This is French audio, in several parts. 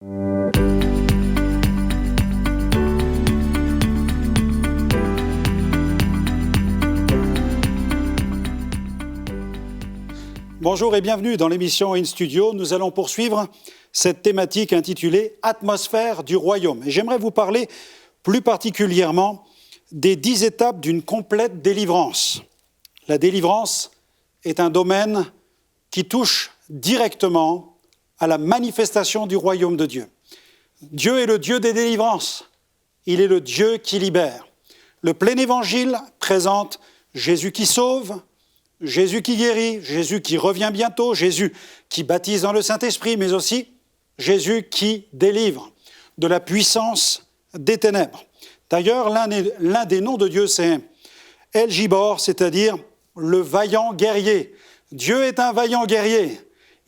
Bonjour et bienvenue dans l'émission In Studio. Nous allons poursuivre cette thématique intitulée « Atmosphère du royaume ». Et j'aimerais vous parler plus particulièrement des 10 étapes d'une complète délivrance. La délivrance est un domaine qui touche directement à la manifestation du royaume de Dieu. Dieu est le Dieu des délivrances. Il est le Dieu qui libère. Le plein évangile présente Jésus qui sauve, Jésus qui guérit, Jésus qui revient bientôt, Jésus qui baptise dans le Saint-Esprit, mais aussi Jésus qui délivre de la puissance des ténèbres. D'ailleurs, l'un des noms de Dieu, c'est El Gibor, c'est-à-dire le vaillant guerrier. Dieu est un vaillant guerrier.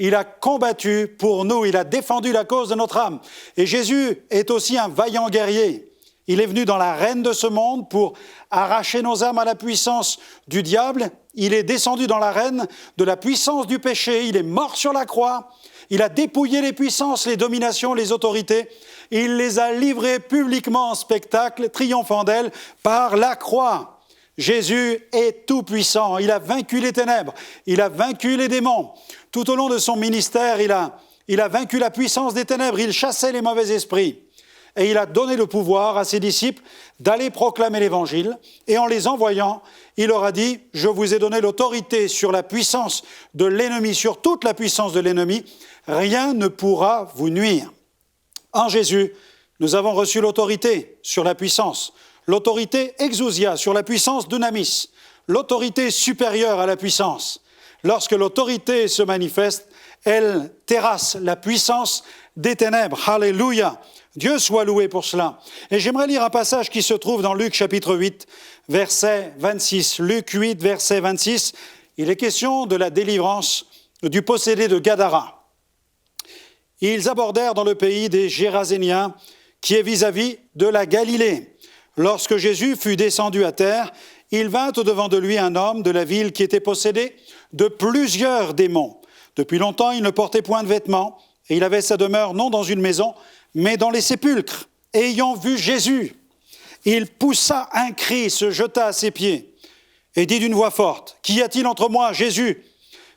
Il a combattu pour nous, il a défendu la cause de notre âme. Et Jésus est aussi un vaillant guerrier. Il est venu dans l'arène de ce monde pour arracher nos âmes à la puissance du diable. Il est descendu dans l'arène de la puissance du péché. Il est mort sur la croix. Il a dépouillé les puissances, les dominations, les autorités. Il les a livrées publiquement en spectacle, triomphant d'elles par la croix. Jésus est tout-puissant. Il a vaincu les ténèbres. Il a vaincu les démons. Tout au long de son ministère, il a vaincu la puissance des ténèbres. Il chassait les mauvais esprits. Et il a donné le pouvoir à ses disciples d'aller proclamer l'Évangile. Et en les envoyant, il leur a dit « Je vous ai donné l'autorité sur la puissance de l'ennemi, sur toute la puissance de l'ennemi. Rien ne pourra vous nuire. » En Jésus, nous avons reçu l'autorité sur la puissance. L'autorité exousia sur la puissance dunamis. L'autorité supérieure à la puissance. Lorsque l'autorité se manifeste, elle terrasse la puissance des ténèbres. Alléluia! Dieu soit loué pour cela. Et j'aimerais lire un passage qui se trouve dans Luc chapitre 8, verset 26. Luc 8, verset 26. Il est question de la délivrance du possédé de Gadara. Ils abordèrent dans le pays des Géraséniens, qui est vis-à-vis de la Galilée. Lorsque Jésus fut descendu à terre, il vint au-devant de lui un homme de la ville qui était possédé de plusieurs démons. Depuis longtemps, il ne portait point de vêtements, et il avait sa demeure non dans une maison, mais dans les sépulcres. Et ayant vu Jésus, il poussa un cri, se jeta à ses pieds, et dit d'une voix forte, « Qu'y a-t-il entre moi, Jésus,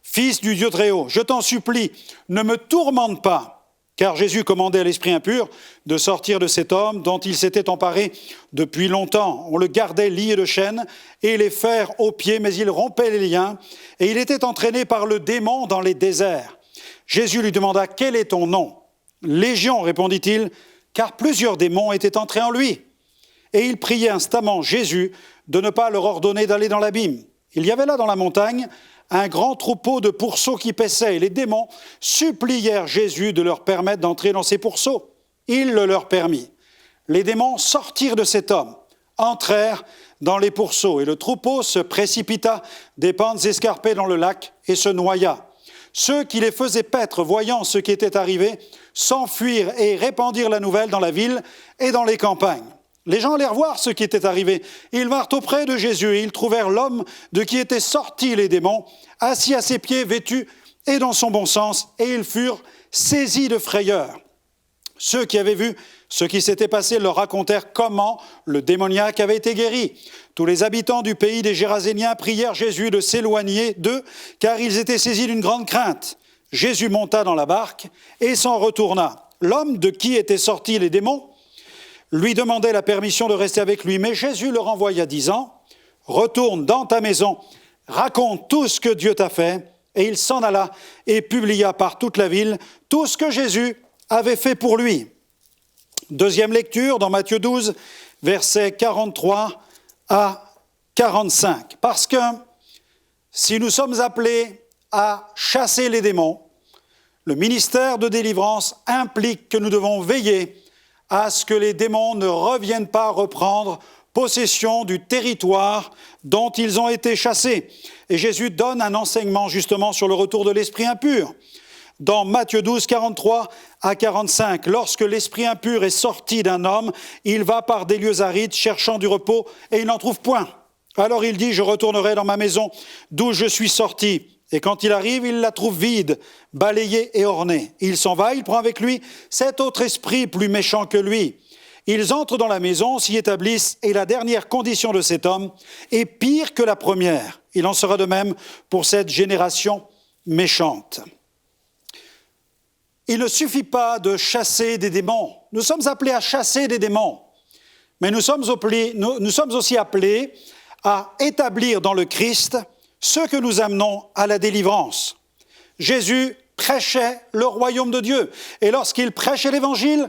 fils du Dieu très-haut? Je t'en supplie, ne me tourmente pas. » Car Jésus commandait à l'esprit impur de sortir de cet homme dont il s'était emparé depuis longtemps. On le gardait lié de chaînes et les fers aux pieds, mais il rompait les liens, et il était entraîné par le démon dans les déserts. Jésus lui demanda « Quel est ton nom ?» « Légion, répondit-il, car plusieurs démons étaient entrés en lui. Et il priait instamment Jésus de ne pas leur ordonner d'aller dans l'abîme. Il y avait là dans la montagne un grand troupeau de pourceaux qui paissaient, et les démons supplièrent Jésus de leur permettre d'entrer dans ces pourceaux. Il le leur permit. Les démons sortirent de cet homme, entrèrent dans les pourceaux, et le troupeau se précipita des pentes escarpées dans le lac et se noya. Ceux qui les faisaient paître, voyant ce qui était arrivé, s'enfuirent et répandirent la nouvelle dans la ville et dans les campagnes. Les gens allèrent voir ce qui était arrivé. Ils vinrent auprès de Jésus et ils trouvèrent l'homme de qui étaient sortis les démons, assis à ses pieds, vêtu et dans son bon sens, et ils furent saisis de frayeur. Ceux qui avaient vu ce qui s'était passé leur racontèrent comment le démoniaque avait été guéri. Tous les habitants du pays des Géraséniens prièrent Jésus de s'éloigner d'eux, car ils étaient saisis d'une grande crainte. Jésus monta dans la barque et s'en retourna. L'homme de qui étaient sortis les démons lui demandait la permission de rester avec lui, mais Jésus le renvoya disant « Retourne dans ta maison, raconte tout ce que Dieu t'a fait. » Et il s'en alla et publia par toute la ville tout ce que Jésus avait fait pour lui. Deuxième lecture dans Matthieu 12, versets 43 à 45. Parce que si nous sommes appelés à chasser les démons, le ministère de délivrance implique que nous devons veiller à ce que les démons ne reviennent pas reprendre possession du territoire dont ils ont été chassés. Et Jésus donne un enseignement justement sur le retour de l'esprit impur. Dans Matthieu 12, 43 à 45, lorsque l'esprit impur est sorti d'un homme, il va par des lieux arides cherchant du repos et il n'en trouve point. Alors il dit, je retournerai dans ma maison d'où je suis sorti. Et quand il arrive, il la trouve vide, balayée et ornée. Il s'en va, il prend avec lui 7 autres esprits plus méchants que lui. Ils entrent dans la maison, s'y établissent, et la dernière condition de cet homme est pire que la première. Il en sera de même pour cette génération méchante. Il ne suffit pas de chasser des démons. Nous sommes appelés à chasser des démons. Mais nous sommes aussi appelés à établir dans le Christ ce que nous amenons à la délivrance. Jésus prêchait le royaume de Dieu. Et lorsqu'il prêchait l'évangile,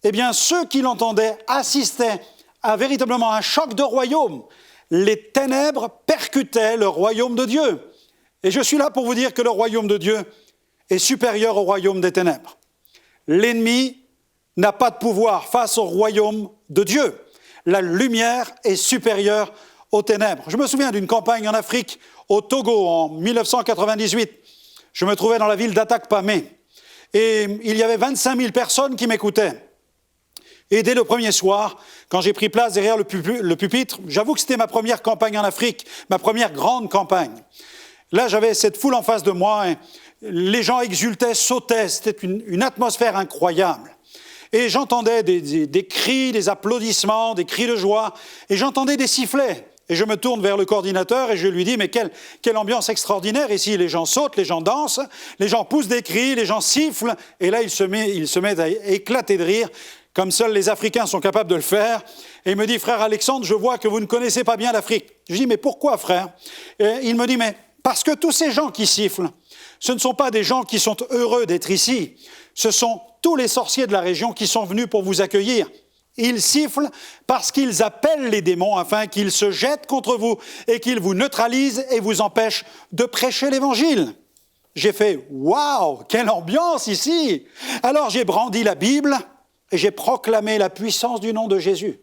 eh bien, ceux qui l'entendaient assistaient à véritablement un choc de royaume. Les ténèbres percutaient le royaume de Dieu. Et je suis là pour vous dire que le royaume de Dieu est supérieur au royaume des ténèbres. L'ennemi n'a pas de pouvoir face au royaume de Dieu. La lumière est supérieure aux ténèbres. Je me souviens d'une campagne en Afrique, au Togo, en 1998. Je me trouvais dans la ville d'Atakpamé. Et il y avait 25 000 personnes qui m'écoutaient. Et dès le premier soir, quand j'ai pris place derrière le pupitre, j'avoue que c'était ma première campagne en Afrique, ma première grande campagne. Là, j'avais cette foule en face de moi, et les gens exultaient, sautaient, c'était une atmosphère incroyable. Et j'entendais des cris, des applaudissements, des cris de joie, et j'entendais des sifflets. Et je me tourne vers le coordinateur et je lui dis, mais quelle ambiance extraordinaire ici, les gens sautent, les gens dansent, les gens poussent des cris, les gens sifflent, et là, il se met à éclater de rire, comme seuls les Africains sont capables de le faire. Et il me dit, frère Alexandre, je vois que vous ne connaissez pas bien l'Afrique. Je dis, mais pourquoi, frère? Et il me dit, mais parce que tous ces gens qui sifflent, ce ne sont pas des gens qui sont heureux d'être ici. Ce sont tous les sorciers de la région qui sont venus pour vous accueillir. Ils sifflent parce qu'ils appellent les démons afin qu'ils se jettent contre vous et qu'ils vous neutralisent et vous empêchent de prêcher l'Évangile. J'ai fait « Waouh, quelle ambiance ici !» Alors j'ai brandi la Bible et j'ai proclamé la puissance du nom de Jésus.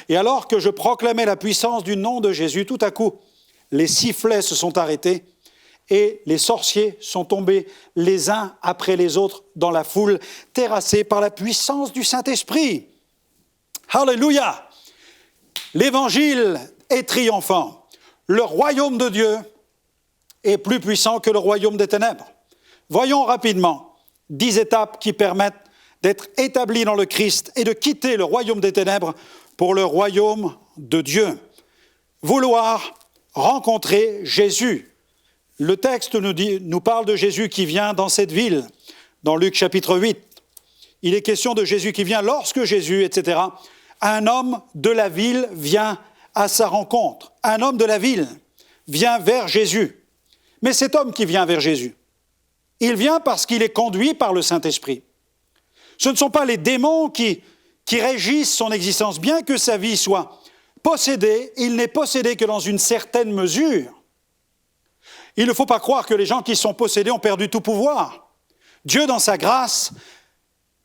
Et alors que je proclamais la puissance du nom de Jésus, tout à coup, les sifflets se sont arrêtés et les sorciers sont tombés les uns après les autres dans la foule, terrassés par la puissance du Saint-Esprit. Alléluia! L'Évangile est triomphant. Le royaume de Dieu est plus puissant que le royaume des ténèbres. Voyons rapidement 10 étapes qui permettent d'être établis dans le Christ et de quitter le royaume des ténèbres pour le royaume de Dieu. Vouloir rencontrer Jésus. Le texte nous parle de Jésus qui vient dans cette ville, dans Luc chapitre 8. Il est question de Jésus qui vient lorsque Jésus, etc. Un homme de la ville vient à sa rencontre. Un homme de la ville vient vers Jésus. Mais cet homme qui vient vers Jésus, il vient parce qu'il est conduit par le Saint-Esprit. Ce ne sont pas les démons qui régissent son existence. Bien que sa vie soit possédée, il n'est possédé que dans une certaine mesure. Il ne faut pas croire que les gens qui sont possédés ont perdu tout pouvoir. Dieu, dans sa grâce,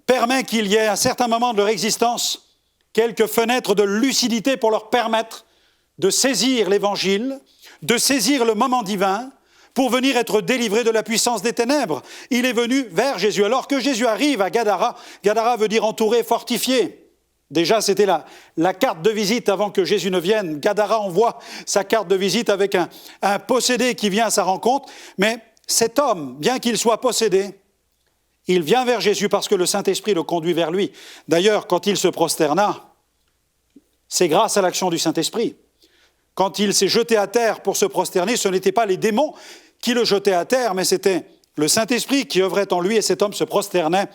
permet qu'il y ait à certains moments de leur existence quelques fenêtres de lucidité pour leur permettre de saisir l'Évangile, de saisir le moment divin, pour venir être délivrés de la puissance des ténèbres. Il est venu vers Jésus. Alors que Jésus arrive à Gadara, Gadara veut dire entouré, fortifié. Déjà, c'était la carte de visite avant que Jésus ne vienne. Gadara envoie sa carte de visite avec un possédé qui vient à sa rencontre. Mais cet homme, bien qu'il soit possédé, il vient vers Jésus parce que le Saint-Esprit le conduit vers lui. D'ailleurs, quand il se prosterna, c'est grâce à l'action du Saint-Esprit. Quand il s'est jeté à terre pour se prosterner, ce n'étaient pas les démons qui le jetaient à terre, mais c'était le Saint-Esprit qui œuvrait en lui et cet homme se prosternait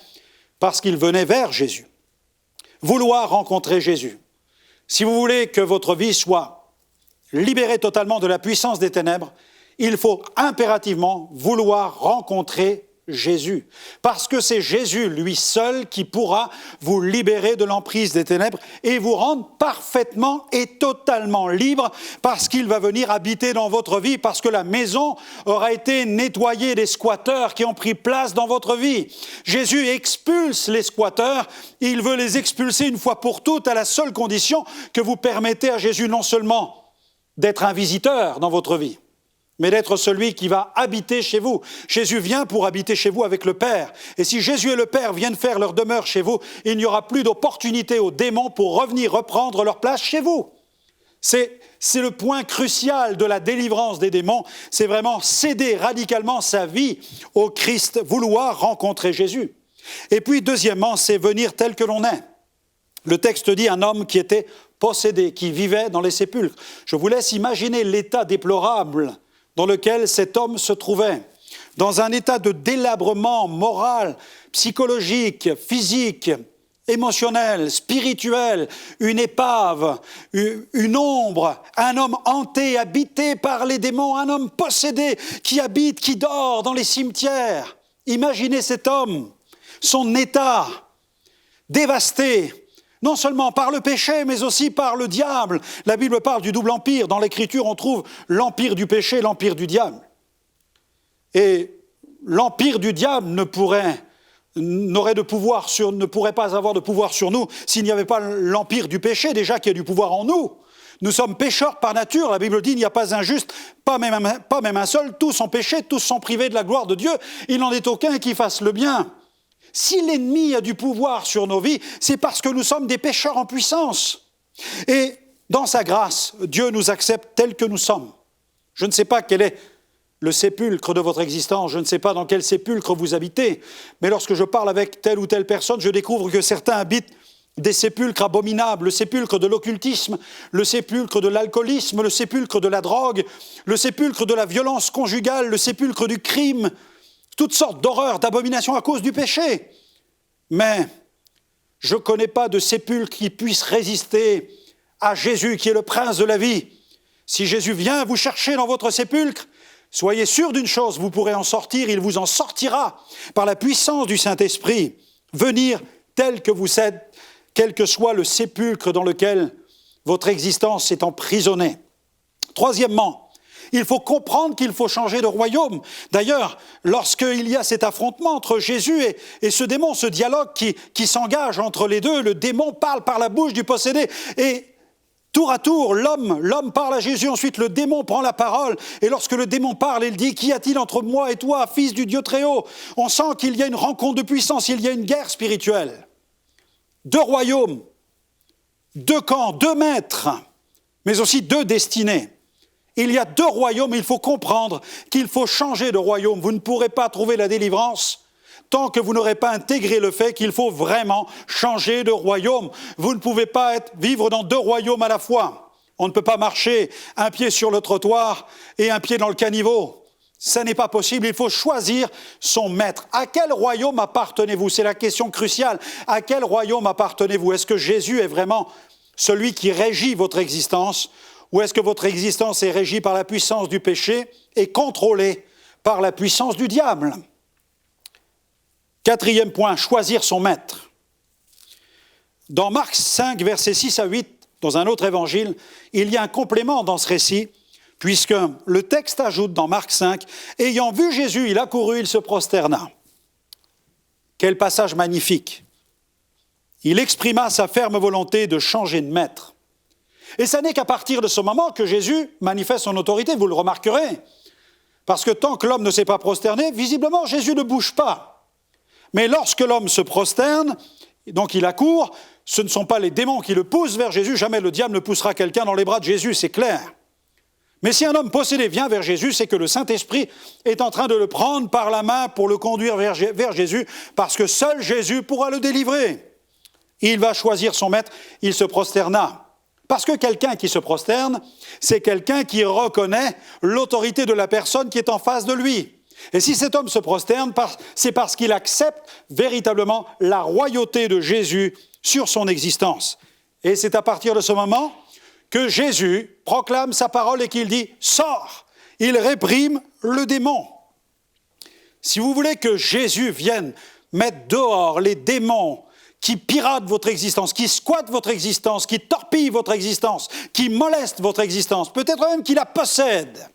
parce qu'il venait vers Jésus. Vouloir rencontrer Jésus. Si vous voulez que votre vie soit libérée totalement de la puissance des ténèbres, il faut impérativement vouloir rencontrer Jésus. Parce que c'est Jésus, lui seul, qui pourra vous libérer de l'emprise des ténèbres et vous rendre parfaitement et totalement libre parce qu'il va venir habiter dans votre vie, parce que la maison aura été nettoyée des squatteurs qui ont pris place dans votre vie. Jésus expulse les squatteurs, il veut les expulser une fois pour toutes à la seule condition que vous permettez à Jésus non seulement d'être un visiteur dans votre vie, mais d'être celui qui va habiter chez vous. Jésus vient pour habiter chez vous avec le Père. Et si Jésus et le Père viennent faire leur demeure chez vous, il n'y aura plus d'opportunité aux démons pour revenir reprendre leur place chez vous. C'est le point crucial de la délivrance des démons, c'est vraiment céder radicalement sa vie au Christ, vouloir rencontrer Jésus. Et puis deuxièmement, c'est venir tel que l'on est. Le texte dit un homme qui était possédé, qui vivait dans les sépulcres. Je vous laisse imaginer l'état déplorable dans lequel cet homme se trouvait, dans un état de délabrement moral, psychologique, physique, émotionnel, spirituel, une épave, une ombre, un homme hanté, habité par les démons, un homme possédé qui habite, qui dort dans les cimetières. Imaginez cet homme, son état dévasté, non seulement par le péché, mais aussi par le diable. La Bible parle du double empire. Dans l'Écriture, on trouve l'empire du péché, l'empire du diable. Et l'empire du diable ne pourrait pas avoir de pouvoir sur nous s'il n'y avait pas l'empire du péché, déjà qui a du pouvoir en nous. Nous sommes pécheurs par nature, la Bible dit il n'y a pas un juste, pas même un seul, tous ont péché, tous sont privés de la gloire de Dieu, il n'en est aucun qui fasse le bien. Si l'ennemi a du pouvoir sur nos vies, c'est parce que nous sommes des pécheurs en puissance. Et dans sa grâce, Dieu nous accepte tels que nous sommes. Je ne sais pas quel est le sépulcre de votre existence, je ne sais pas dans quel sépulcre vous habitez, mais lorsque je parle avec telle ou telle personne, je découvre que certains habitent des sépulcres abominables, le sépulcre de l'occultisme, le sépulcre de l'alcoolisme, le sépulcre de la drogue, le sépulcre de la violence conjugale, le sépulcre du crime, toutes sortes d'horreurs, d'abominations à cause du péché. Mais je ne connais pas de sépulcre qui puisse résister à Jésus, qui est le prince de la vie. Si Jésus vient vous chercher dans votre sépulcre, soyez sûr d'une chose, vous pourrez en sortir, il vous en sortira par la puissance du Saint-Esprit. Venir tel que vous êtes, quel que soit le sépulcre dans lequel votre existence est emprisonnée. Troisièmement, il faut comprendre qu'il faut changer de royaume. D'ailleurs, lorsqu'il y a cet affrontement entre Jésus et ce démon, ce dialogue qui s'engage entre les deux, le démon parle par la bouche du possédé et tour à tour, l'homme parle à Jésus, ensuite le démon prend la parole et lorsque le démon parle, il dit « Qu'y a-t-il entre moi et toi, fils du Dieu Très-Haut » On sent qu'il y a une rencontre de puissance, il y a une guerre spirituelle. Deux royaumes, deux camps, deux maîtres, mais aussi deux destinées. Il y a deux royaumes, il faut comprendre qu'il faut changer de royaume. Vous ne pourrez pas trouver la délivrance tant que vous n'aurez pas intégré le fait qu'il faut vraiment changer de royaume. Vous ne pouvez pas vivre dans deux royaumes à la fois. On ne peut pas marcher un pied sur le trottoir et un pied dans le caniveau. Ça n'est pas possible, il faut choisir son maître. À quel royaume appartenez-vous? C'est la question cruciale. À quel royaume appartenez-vous? Est-ce que Jésus est vraiment celui qui régit votre existence? Ou est-ce que votre existence est régie par la puissance du péché et contrôlée par la puissance du diable? Quatrième point, choisir son maître. Dans Marc 5, versets 6 à 8, dans un autre évangile, il y a un complément dans ce récit, puisque le texte ajoute dans Marc 5, « Ayant vu Jésus, il accourut, il se prosterna. » Quel passage magnifique! Il exprima sa ferme volonté de changer de maître. Et ce n'est qu'à partir de ce moment que Jésus manifeste son autorité, vous le remarquerez. Parce que tant que l'homme ne s'est pas prosterné, visiblement Jésus ne bouge pas. Mais lorsque l'homme se prosterne, donc il accourt, ce ne sont pas les démons qui le poussent vers Jésus, jamais le diable ne poussera quelqu'un dans les bras de Jésus, c'est clair. Mais si un homme possédé vient vers Jésus, c'est que le Saint-Esprit est en train de le prendre par la main pour le conduire vers Jésus, parce que seul Jésus pourra le délivrer. Il va choisir son maître, il se prosterna. Parce que quelqu'un qui se prosterne, c'est quelqu'un qui reconnaît l'autorité de la personne qui est en face de lui. Et si cet homme se prosterne, c'est parce qu'il accepte véritablement la royauté de Jésus sur son existence. Et c'est à partir de ce moment que Jésus proclame sa parole et qu'il dit « Sors !» Il réprime le démon. Si vous voulez que Jésus vienne mettre dehors les démons qui piratent votre existence, qui squattent votre existence, qui torpillent votre existence, qui molestent votre existence, peut-être même qui la possèdent,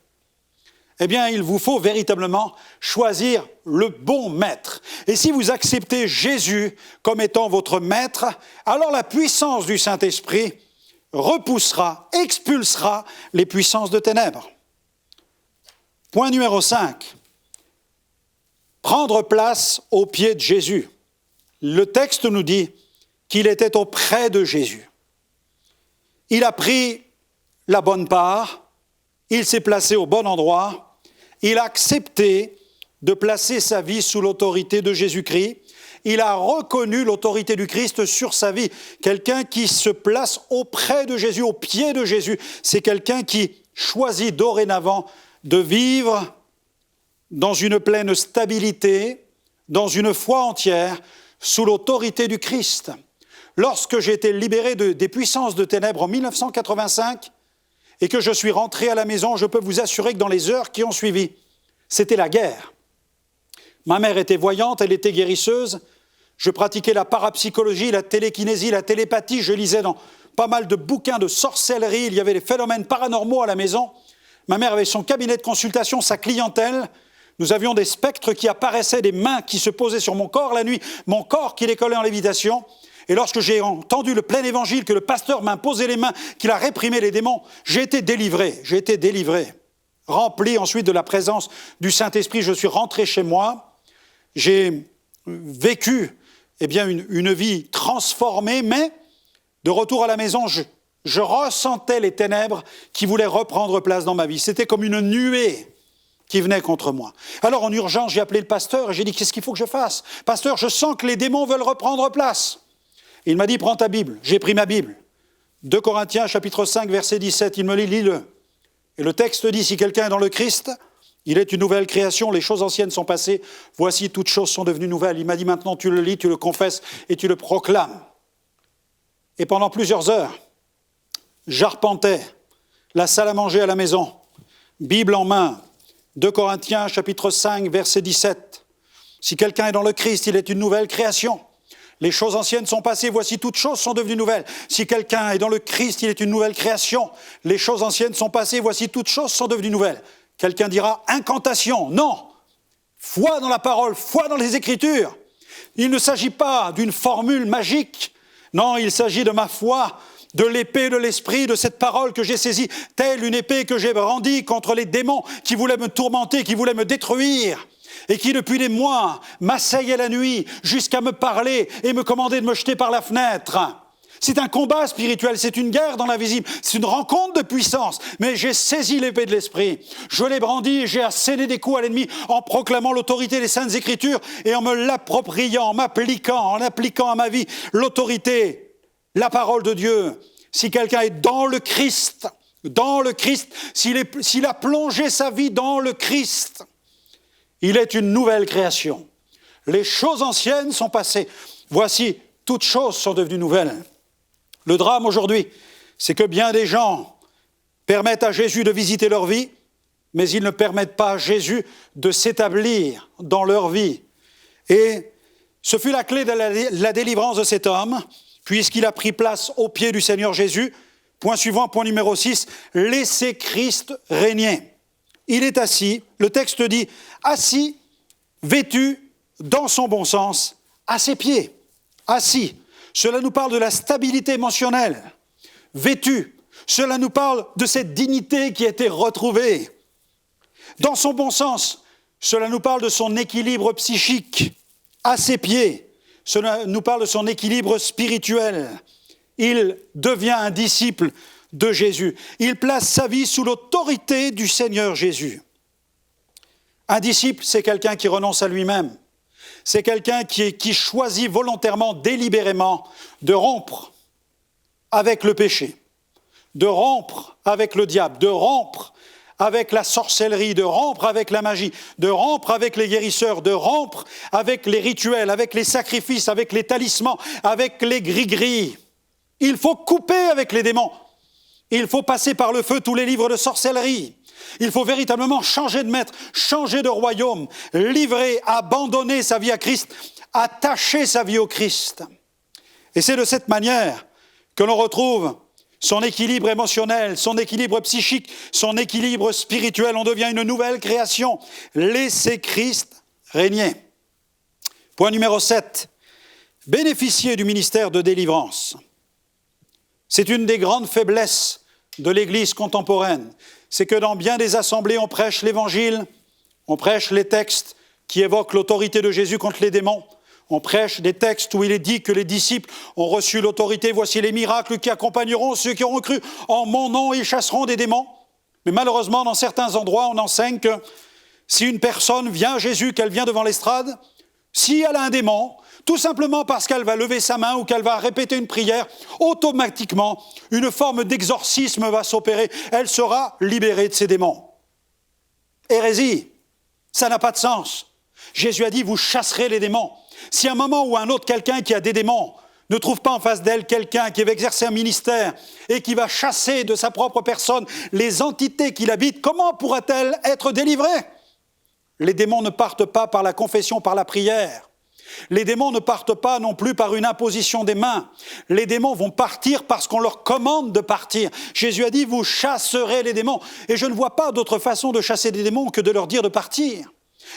eh bien, il vous faut véritablement choisir le bon maître. Et si vous acceptez Jésus comme étant votre maître, alors la puissance du Saint-Esprit repoussera, expulsera les puissances de ténèbres. Point numéro 5. Prendre place aux pieds de Jésus. Le texte nous dit qu'il était auprès de Jésus. Il a pris la bonne part, il s'est placé au bon endroit, il a accepté de placer sa vie sous l'autorité de Jésus-Christ, il a reconnu l'autorité du Christ sur sa vie. Quelqu'un qui se place auprès de Jésus, au pied de Jésus, c'est quelqu'un qui choisit dorénavant de vivre dans une pleine stabilité, dans une foi entière, sous l'autorité du Christ. Lorsque j'ai été libéré des puissances de ténèbres en 1985 et que je suis rentré à la maison, je peux vous assurer que dans les heures qui ont suivi, c'était la guerre. Ma mère était voyante, elle était guérisseuse. Je pratiquais la parapsychologie, la télékinésie, la télépathie. Je lisais dans pas mal de bouquins de sorcellerie. Il y avait des phénomènes paranormaux à la maison. Ma mère avait son cabinet de consultation, sa clientèle. Nous avions des spectres qui apparaissaient, des mains qui se posaient sur mon corps la nuit, mon corps qui les collait en lévitation. Et lorsque j'ai entendu le plein évangile, que le pasteur m'imposait les mains, qu'il a réprimé les démons, j'ai été délivré. Rempli ensuite de la présence du Saint-Esprit, je suis rentré chez moi. J'ai vécu une vie transformée, mais de retour à la maison, je ressentais les ténèbres qui voulaient reprendre place dans ma vie. C'était comme une nuée qui venait contre moi. Alors en urgence, j'ai appelé le pasteur et j'ai dit « Qu'est-ce qu'il faut que je fasse ? Pasteur, je sens que les démons veulent reprendre place. » Il m'a dit « Prends ta Bible. » J'ai pris ma Bible. 2 Corinthiens, chapitre 5, verset 17. Il me dit « Lis-le. » Et le texte dit « Si quelqu'un est dans le Christ, il est une nouvelle création, les choses anciennes sont passées, voici toutes choses sont devenues nouvelles. » Il m'a dit « Maintenant tu le lis, tu le confesses et tu le proclames. » Et pendant plusieurs heures, j'arpentais la salle à manger à la maison, Bible en main, 2 Corinthiens, chapitre 5, verset 17. Si quelqu'un est dans le Christ, il est une nouvelle création. Les choses anciennes sont passées, voici toutes choses sont devenues nouvelles. Si quelqu'un est dans le Christ, il est une nouvelle création. Les choses anciennes sont passées, voici toutes choses sont devenues nouvelles. Quelqu'un dira incantation. Non. Foi dans la parole, foi dans les Écritures. Il ne s'agit pas d'une formule magique. Non, il s'agit de ma foi, de l'épée de l'esprit, de cette parole que j'ai saisie, telle une épée que j'ai brandie contre les démons qui voulaient me tourmenter, qui voulaient me détruire, et qui depuis des mois m'assaillaient la nuit jusqu'à me parler et me commander de me jeter par la fenêtre. C'est un combat spirituel, c'est une guerre dans l'invisible, c'est une rencontre de puissance. Mais j'ai saisi l'épée de l'esprit, je l'ai brandie et j'ai asséné des coups à l'ennemi en proclamant l'autorité des Saintes Écritures et en me l'appropriant, en appliquant à ma vie l'autorité, la parole de Dieu. Si quelqu'un est dans le Christ, s'il a plongé sa vie dans le Christ, il est une nouvelle création. Les choses anciennes sont passées. Voici, toutes choses sont devenues nouvelles. Le drame aujourd'hui, c'est que bien des gens permettent à Jésus de visiter leur vie, mais ils ne permettent pas à Jésus de s'établir dans leur vie. Et ce fut la clé de la délivrance de cet homme, puisqu'il a pris place aux pieds du Seigneur Jésus. Point suivant, point numéro 6, laissez Christ régner. Il est assis, le texte dit, assis, vêtu, dans son bon sens, à ses pieds, assis. Cela nous parle de la stabilité émotionnelle. Vêtu, cela nous parle de cette dignité qui a été retrouvée. Dans son bon sens, cela nous parle de son équilibre psychique. À ses pieds, cela nous parle de son équilibre spirituel. Il devient un disciple de Jésus. Il place sa vie sous l'autorité du Seigneur Jésus. Un disciple, c'est quelqu'un qui renonce à lui-même. C'est quelqu'un qui choisit volontairement, délibérément, de rompre avec le péché, de rompre avec le diable, de rompre avec la sorcellerie, de rompre avec la magie, de rompre avec les guérisseurs, de rompre avec les rituels, avec les sacrifices, avec les talismans, avec les gris-gris. Il faut couper avec les démons. Il faut passer par le feu tous les livres de sorcellerie. Il faut véritablement changer de maître, changer de royaume, livrer, abandonner sa vie à Christ, attacher sa vie au Christ. Et c'est de cette manière que l'on retrouve son équilibre émotionnel, son équilibre psychique, son équilibre spirituel. On devient une nouvelle création. Laissez Christ régner. Point numéro 7. Bénéficier du ministère de délivrance. C'est une des grandes faiblesses de l'Église contemporaine. C'est que dans bien des assemblées, on prêche l'Évangile, on prêche les textes qui évoquent l'autorité de Jésus contre les démons, On prêche des textes où il est dit que les disciples ont reçu l'autorité. Voici les miracles qui accompagneront ceux qui auront cru. En mon nom, ils chasseront des démons. Mais malheureusement, dans certains endroits, on enseigne que si une personne vient à Jésus, qu'elle vient devant l'estrade, si elle a un démon, tout simplement parce qu'elle va lever sa main ou qu'elle va répéter une prière, automatiquement, une forme d'exorcisme va s'opérer. Elle sera libérée de ses démons. Hérésie, ça n'a pas de sens. Jésus a dit, vous chasserez les démons. Si à un moment ou à un autre, quelqu'un qui a des démons ne trouve pas en face d'elle quelqu'un qui va exercer un ministère et qui va chasser de sa propre personne les entités qui l'habitent, comment pourra-t-elle être délivrée? Les démons ne partent pas par la confession, par la prière. Les démons ne partent pas non plus par une imposition des mains. Les démons vont partir parce qu'on leur commande de partir. Jésus a dit, vous chasserez les démons. Et je ne vois pas d'autre façon de chasser des démons que de leur dire de partir.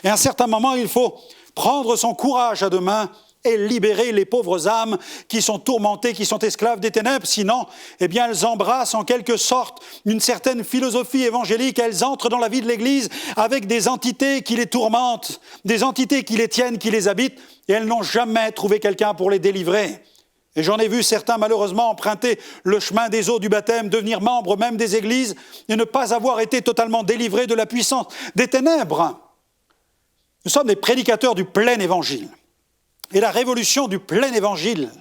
Et à un certain moment, il faut prendre son courage à deux mains et libérer les pauvres âmes qui sont tourmentées, qui sont esclaves des ténèbres. Sinon, eh bien, elles embrassent en quelque sorte une certaine philosophie évangélique. Elles entrent dans la vie de l'Église avec des entités qui les tourmentent, des entités qui les tiennent, qui les habitent, et elles n'ont jamais trouvé quelqu'un pour les délivrer. Et j'en ai vu certains malheureusement emprunter le chemin des eaux du baptême, devenir membres même des églises et ne pas avoir été totalement délivrés de la puissance des ténèbres. Nous sommes des prédicateurs du plein évangile. Et la révolution du plein évangile,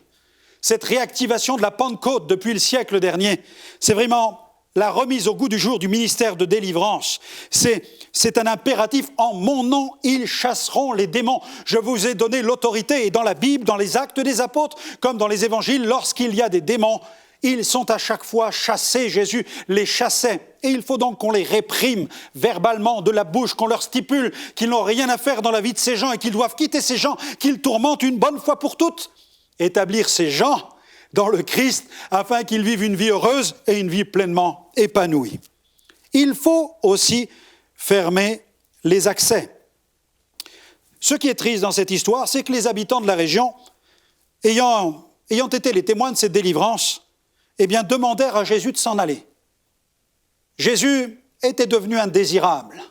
cette réactivation de la Pentecôte depuis le siècle dernier, c'est vraiment la remise au goût du jour du ministère de délivrance. C'est un impératif. En mon nom, ils chasseront les démons. Je vous ai donné l'autorité. Et dans la Bible, dans les actes des apôtres, comme dans les évangiles, lorsqu'il y a des démons, ils sont à chaque fois chassés. Jésus les chassait. Et il faut donc qu'on les réprime verbalement de la bouche, qu'on leur stipule qu'ils n'ont rien à faire dans la vie de ces gens et qu'ils doivent quitter ces gens, qu'ils tourmentent une bonne fois pour toutes. Établir ces gens dans le Christ afin qu'ils vivent une vie heureuse et une vie pleinement épanouie. Il faut aussi fermer les accès. Ce qui est triste dans cette histoire, c'est que les habitants de la région, ayant été les témoins de cette délivrance, eh bien, demandèrent à Jésus de s'en aller. Jésus était devenu indésirable.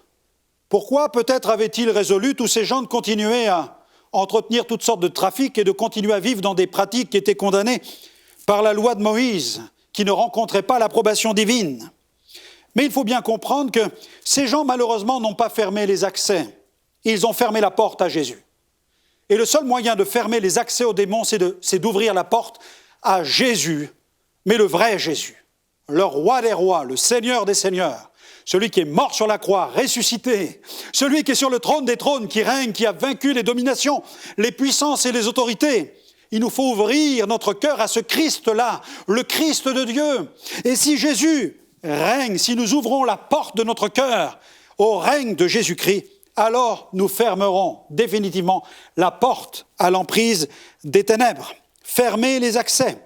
Pourquoi? Peut-être avait-il résolu tous ces gens de continuer à entretenir toutes sortes de trafics et de continuer à vivre dans des pratiques qui étaient condamnées par la loi de Moïse, qui ne rencontraient pas l'approbation divine. Mais il faut bien comprendre que ces gens, malheureusement, n'ont pas fermé les accès. Ils ont fermé la porte à Jésus. Et le seul moyen de fermer les accès aux démons, c'est d'ouvrir la porte à Jésus, mais le vrai Jésus, le roi des rois, le Seigneur des seigneurs, celui qui est mort sur la croix, ressuscité, celui qui est sur le trône des trônes, qui règne, qui a vaincu les dominations, les puissances et les autorités. Il nous faut ouvrir notre cœur à ce Christ-là, le Christ de Dieu. Et si Jésus règne, si nous ouvrons la porte de notre cœur au règne de Jésus-Christ, alors nous fermerons définitivement la porte à l'emprise des ténèbres. Fermer les accès.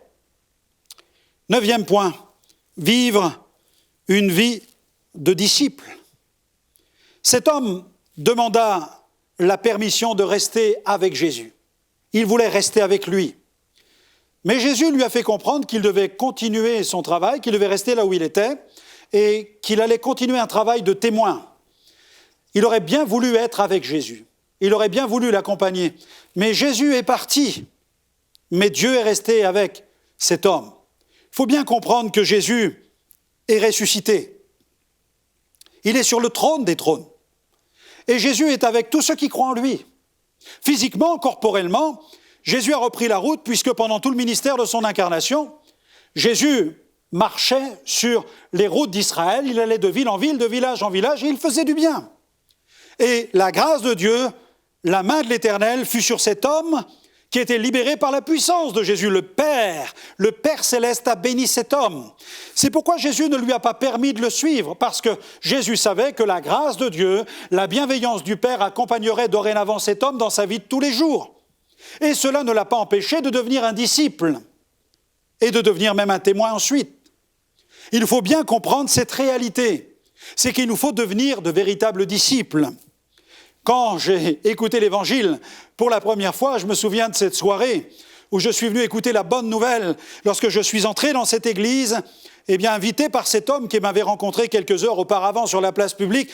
9e point, vivre une vie de disciple. Cet homme demanda la permission de rester avec Jésus. Il voulait rester avec lui. Mais Jésus lui a fait comprendre qu'il devait continuer son travail, qu'il devait rester là où il était et qu'il allait continuer un travail de témoin. Il aurait bien voulu être avec Jésus. Il aurait bien voulu l'accompagner. Mais Jésus est parti. Mais Dieu est resté avec cet homme. Il faut bien comprendre que Jésus est ressuscité. Il est sur le trône des trônes. Et Jésus est avec tous ceux qui croient en lui. Physiquement, corporellement, Jésus a repris la route puisque pendant tout le ministère de son incarnation, Jésus marchait sur les routes d'Israël, il allait de ville en ville, de village en village et il faisait du bien. Et la grâce de Dieu, la main de l'Éternel fut sur cet homme qui était libéré par la puissance de Jésus. Le Père céleste a béni cet homme. C'est pourquoi Jésus ne lui a pas permis de le suivre, parce que Jésus savait que la grâce de Dieu, la bienveillance du Père accompagnerait dorénavant cet homme dans sa vie de tous les jours. Et cela ne l'a pas empêché de devenir un disciple et de devenir même un témoin ensuite. Il faut bien comprendre cette réalité, c'est qu'il nous faut devenir de véritables disciples. Quand j'ai écouté l'Évangile pour la première fois, je me souviens de cette soirée où je suis venu écouter la bonne nouvelle. Lorsque je suis entré dans cette église, invité par cet homme qui m'avait rencontré quelques heures auparavant sur la place publique,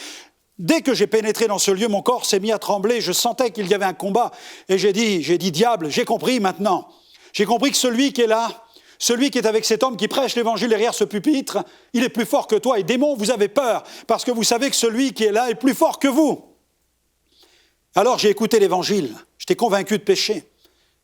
Dès que j'ai pénétré dans ce lieu, mon corps s'est mis à trembler, je sentais qu'il y avait un combat. Et j'ai dit, diable, j'ai compris maintenant. J'ai compris que celui qui est là, celui qui est avec cet homme qui prêche l'évangile derrière ce pupitre, il est plus fort que toi. Et démons, vous avez peur, parce que vous savez que celui qui est là est plus fort que vous. Alors j'ai écouté l'évangile, j'étais convaincu de péché.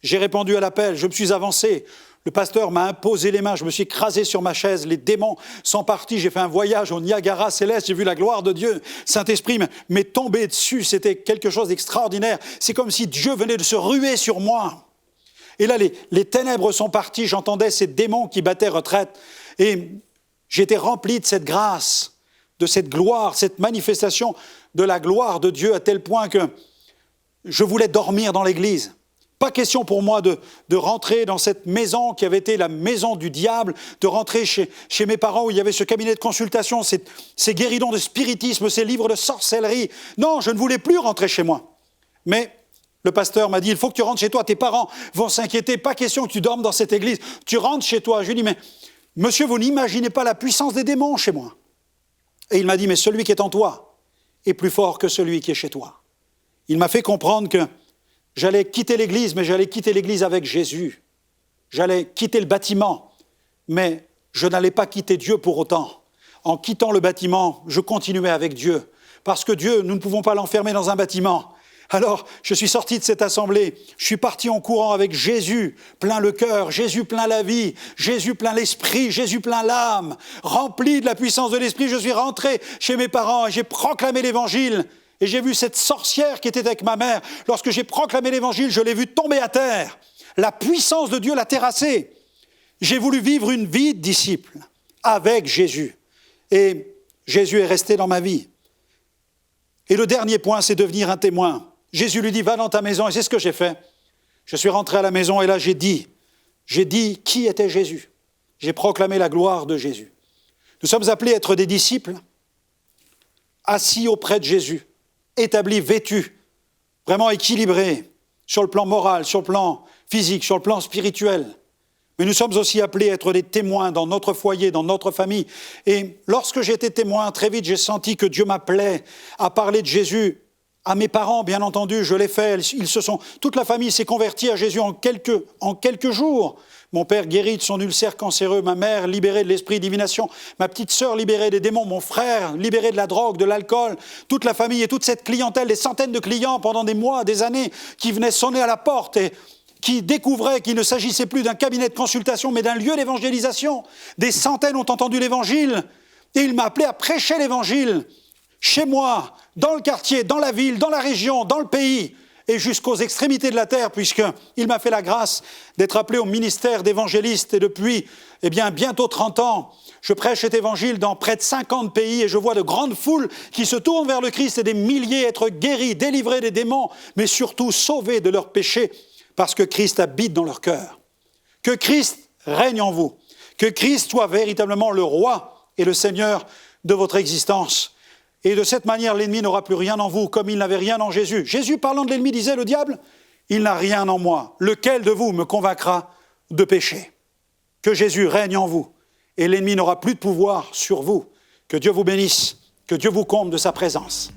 J'ai répondu à l'appel, je me suis avancé. Le pasteur m'a imposé les mains, je me suis écrasé sur ma chaise, les démons sont partis, j'ai fait un voyage au Niagara céleste, j'ai vu la gloire de Dieu. Saint-Esprit m'est tombé dessus, c'était quelque chose d'extraordinaire. C'est comme si Dieu venait de se ruer sur moi. Et là, les ténèbres sont parties, j'entendais ces démons qui battaient retraite. Et j'étais rempli de cette grâce, de cette gloire, cette manifestation de la gloire de Dieu à tel point que je voulais dormir dans l'église. Pas question pour moi de rentrer dans cette maison qui avait été la maison du diable, de rentrer chez mes parents où il y avait ce cabinet de consultation, ces guéridons de spiritisme, ces livres de sorcellerie. Non, je ne voulais plus rentrer chez moi. Mais le pasteur m'a dit, il faut que tu rentres chez toi, tes parents vont s'inquiéter, pas question que tu dormes dans cette église, tu rentres chez toi. Je lui ai dit, mais monsieur, vous n'imaginez pas la puissance des démons chez moi. Et il m'a dit, mais celui qui est en toi est plus fort que celui qui est chez toi. Il m'a fait comprendre que j'allais quitter l'église, mais j'allais quitter l'église avec Jésus. J'allais quitter le bâtiment, mais je n'allais pas quitter Dieu pour autant. En quittant le bâtiment, je continuais avec Dieu. Parce que Dieu, nous ne pouvons pas l'enfermer dans un bâtiment. Alors, je suis sorti de cette assemblée, je suis parti en courant avec Jésus, plein le cœur, Jésus plein la vie, Jésus plein l'esprit, Jésus plein l'âme. Rempli de la puissance de l'esprit, je suis rentré chez mes parents et j'ai proclamé l'évangile. Et j'ai vu cette sorcière qui était avec ma mère. Lorsque j'ai proclamé l'évangile, je l'ai vue tomber à terre. La puissance de Dieu l'a terrassée. J'ai voulu vivre une vie de disciple avec Jésus. Et Jésus est resté dans ma vie. Et le dernier point, c'est devenir un témoin. Jésus lui dit, va dans ta maison. Et c'est ce que j'ai fait. Je suis rentré à la maison et là, j'ai dit qui était Jésus. J'ai proclamé la gloire de Jésus. Nous sommes appelés à être des disciples assis auprès de Jésus. Établi, vêtu, vraiment équilibré sur le plan moral, sur le plan physique, sur le plan spirituel. Mais nous sommes aussi appelés à être des témoins dans notre foyer, dans notre famille. Et lorsque j'étais témoin, très vite, j'ai senti que Dieu m'appelait à parler de Jésus à mes parents, bien entendu, je l'ai fait. Toute la famille s'est convertie à Jésus en quelques jours. Mon père guéri de son ulcère cancéreux, ma mère libérée de l'esprit de divination, ma petite sœur libérée des démons, mon frère libéré de la drogue, de l'alcool, toute la famille et toute cette clientèle, des centaines de clients pendant des mois, des années, qui venaient sonner à la porte et qui découvraient qu'il ne s'agissait plus d'un cabinet de consultation, mais d'un lieu d'évangélisation. Des centaines ont entendu l'évangile et il m'a appelé à prêcher l'évangile chez moi, dans le quartier, dans la ville, dans la région, dans le pays, et jusqu'aux extrémités de la terre, puisqu'il m'a fait la grâce d'être appelé au ministère d'évangéliste. Et depuis bientôt 30 ans, je prêche cet évangile dans près de 50 pays et je vois de grandes foules qui se tournent vers le Christ et des milliers être guéris, délivrés des démons, mais surtout sauvés de leurs péchés, parce que Christ habite dans leur cœur. Que Christ règne en vous, que Christ soit véritablement le roi et le Seigneur de votre existence. Et de cette manière, l'ennemi n'aura plus rien en vous, comme il n'avait rien en Jésus. Jésus, parlant de l'ennemi, disait, le diable, il n'a rien en moi. Lequel de vous me convaincra de péché? Que Jésus règne en vous, et l'ennemi n'aura plus de pouvoir sur vous. Que Dieu vous bénisse, que Dieu vous comble de sa présence.